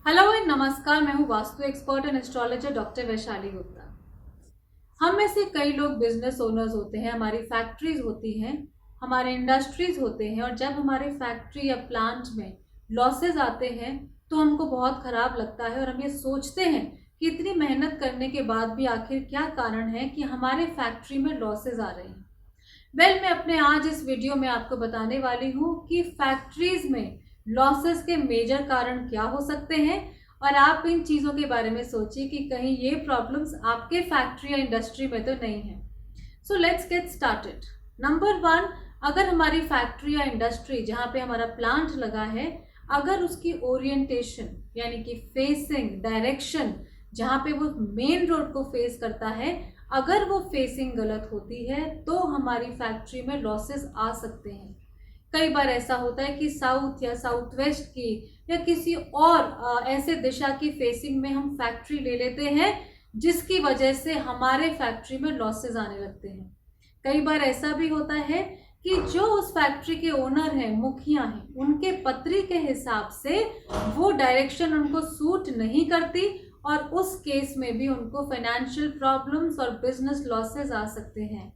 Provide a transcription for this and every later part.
Hello and नमस्कार। मैं हूँ vastu expert and astrologer doctor Vaishali Gupta. हम में से कई लोग बिजनेस ओनर्स होते हैं, हमारी फैक्ट्रीज होती हैं, हमारे इंडस्ट्रीज होते हैं, और जब हमारे फैक्ट्री या प्लांट में लॉसेज आते हैं तो हमको बहुत खराब लगता है और हम ये सोचते हैं कि इतनी मेहनत करने के बाद भी आखिर क्या कारण है कि हमारे फैक्ट्री में लॉसेज आ रहे हैं। मैं अपने आज इस वीडियो में आपको बताने वाली हूँ कि फैक्ट्रीज में लॉसेस के मेजर कारण क्या हो सकते हैं, और आप इन चीज़ों के बारे में सोचिए कि कहीं ये प्रॉब्लम्स आपके फैक्ट्री या इंडस्ट्री में तो नहीं है। So let's get started. Number 1, अगर हमारी फैक्ट्री या इंडस्ट्री जहाँ पे हमारा प्लांट लगा है, अगर उसकी ओरिएंटेशन यानी कि फेसिंग डायरेक्शन जहाँ पे वो मेन रोड को फेस करता है, अगर वो फेसिंग गलत होती है तो हमारी फैक्ट्री में लॉसेस आ सकते हैं। कई बार ऐसा होता है कि साउथ या साउथ वेस्ट की या किसी और ऐसे दिशा की फेसिंग में हम फैक्ट्री ले लेते हैं, जिसकी वजह से हमारे फैक्ट्री में लॉसेस आने लगते हैं। कई बार ऐसा भी होता है कि जो उस फैक्ट्री के ओनर हैं, मुखिया हैं, उनके पत्री के हिसाब से वो डायरेक्शन उनको सूट नहीं करती, और उस केस में भी उनको फाइनेंशियल प्रॉब्लम्स और बिजनेस लॉसेस आ सकते हैं।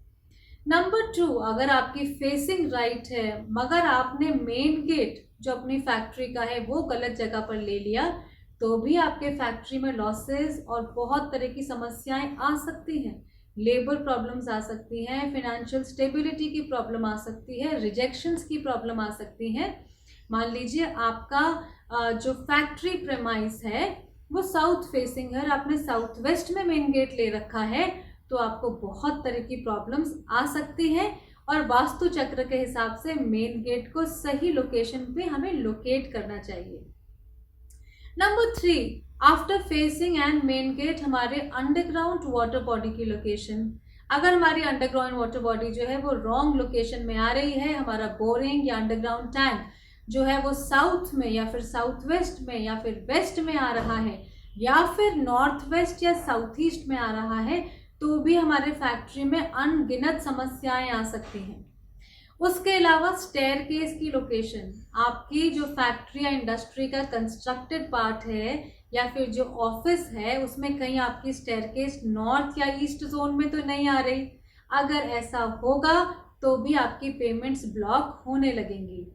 नंबर 2, अगर आपकी फेसिंग राइट है मगर आपने मेन गेट जो अपनी फैक्ट्री का है वो गलत जगह पर ले लिया, तो भी आपके फैक्ट्री में लॉसेस और बहुत तरह की समस्याएं आ सकती हैं। लेबर प्रॉब्लम्स आ सकती हैं, फाइनेंशियल स्टेबिलिटी की प्रॉब्लम आ सकती है, रिजेक्शंस की प्रॉब्लम आ सकती हैं। मान लीजिए आपका जो फैक्ट्री प्रेमाइस है वो साउथ फेसिंग है और आपने साउथ वेस्ट में मेन गेट ले रखा है, तो आपको बहुत तरह की प्रॉब्लम्स आ सकती हैं, और वास्तु चक्र के हिसाब से मेन गेट को सही लोकेशन पे हमें लोकेट करना चाहिए। Number 3, after facing and main gate हमारे अंडरग्राउंड वाटर बॉडी की लोकेशन। अगर हमारी अंडरग्राउंड वाटर बॉडी जो है वो रॉन्ग लोकेशन में आ रही है, हमारा बोरिंग या अंडरग्राउंड टैंक जो है वो साउथ में या फिर साउथ वेस्ट में या फिर वेस्ट में आ रहा है या फिर नॉर्थ वेस्ट या साउथ ईस्ट में आ रहा है, तो भी हमारे फैक्ट्री में अनगिनत समस्याएं आ सकती हैं। उसके अलावा स्टेयरकेस की लोकेशन, आपकी जो फैक्ट्री या इंडस्ट्री का कंस्ट्रक्टेड पार्ट है या फिर जो ऑफिस है उसमें कहीं आपकी स्टेयरकेस नॉर्थ या ईस्ट जोन में तो नहीं आ रही। अगर ऐसा होगा तो भी आपकी पेमेंट्स ब्लॉक होने लगेंगी।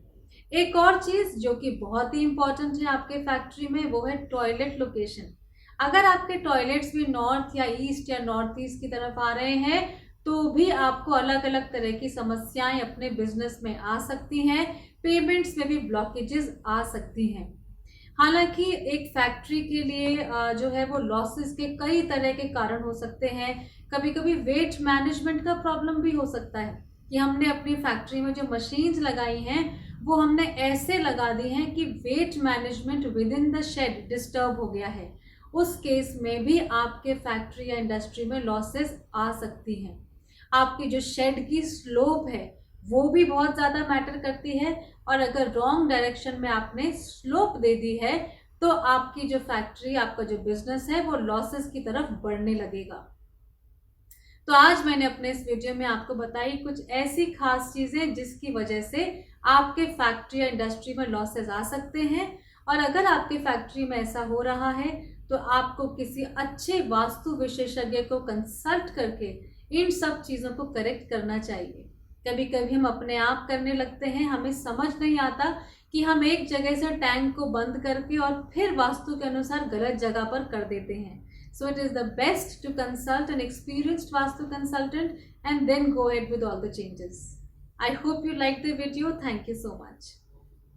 एक और चीज़ जो कि बहुत ही इंपॉर्टेंट है आपके फैक्ट्री में, वो है टॉयलेट लोकेशन। अगर आपके टॉयलेट्स भी नॉर्थ या ईस्ट या नॉर्थ ईस्ट की तरफ आ रहे हैं, तो भी आपको अलग अलग तरह की समस्याएं अपने बिजनेस में आ सकती हैं, पेमेंट्स में भी ब्लॉकेजेस आ सकती हैं। हालांकि एक फैक्ट्री के लिए जो है वो लॉसेस के कई तरह के कारण हो सकते हैं। कभी कभी वेट मैनेजमेंट का प्रॉब्लम भी हो सकता है कि हमने अपनी फैक्ट्री में जो मशीन्स लगाई हैं वो हमने ऐसे लगा दी हैं कि weight management within the shade disturb हो गया है। उस केस में भी आपके फैक्ट्री या इंडस्ट्री में लॉसेस आ सकती हैं। आपकी जो शेड की स्लोप है वो भी बहुत ज़्यादा मैटर करती है, और अगर रॉन्ग डायरेक्शन में आपने स्लोप दे दी है तो आपकी जो फैक्ट्री, आपका जो बिजनेस है वो लॉसेस की तरफ बढ़ने लगेगा। तो आज मैंने अपने इस वीडियो में आपको बताई कुछ ऐसी खास चीज़ें जिसकी वजह से आपके फैक्ट्री या इंडस्ट्री में लॉसेस आ सकते हैं, और अगर आपकी फैक्ट्री में ऐसा हो रहा है तो आपको किसी अच्छे वास्तु विशेषज्ञ को कंसल्ट करके इन सब चीज़ों को करेक्ट करना चाहिए। कभी कभी हम अपने आप करने लगते हैं, हमें समझ नहीं आता कि हम एक जगह से टैंक को बंद करके और फिर वास्तु के अनुसार गलत जगह पर कर देते हैं। So it is the best to consult an experienced Vastu consultant and then go ahead with all the changes. I hope you liked the video. Thank you so much.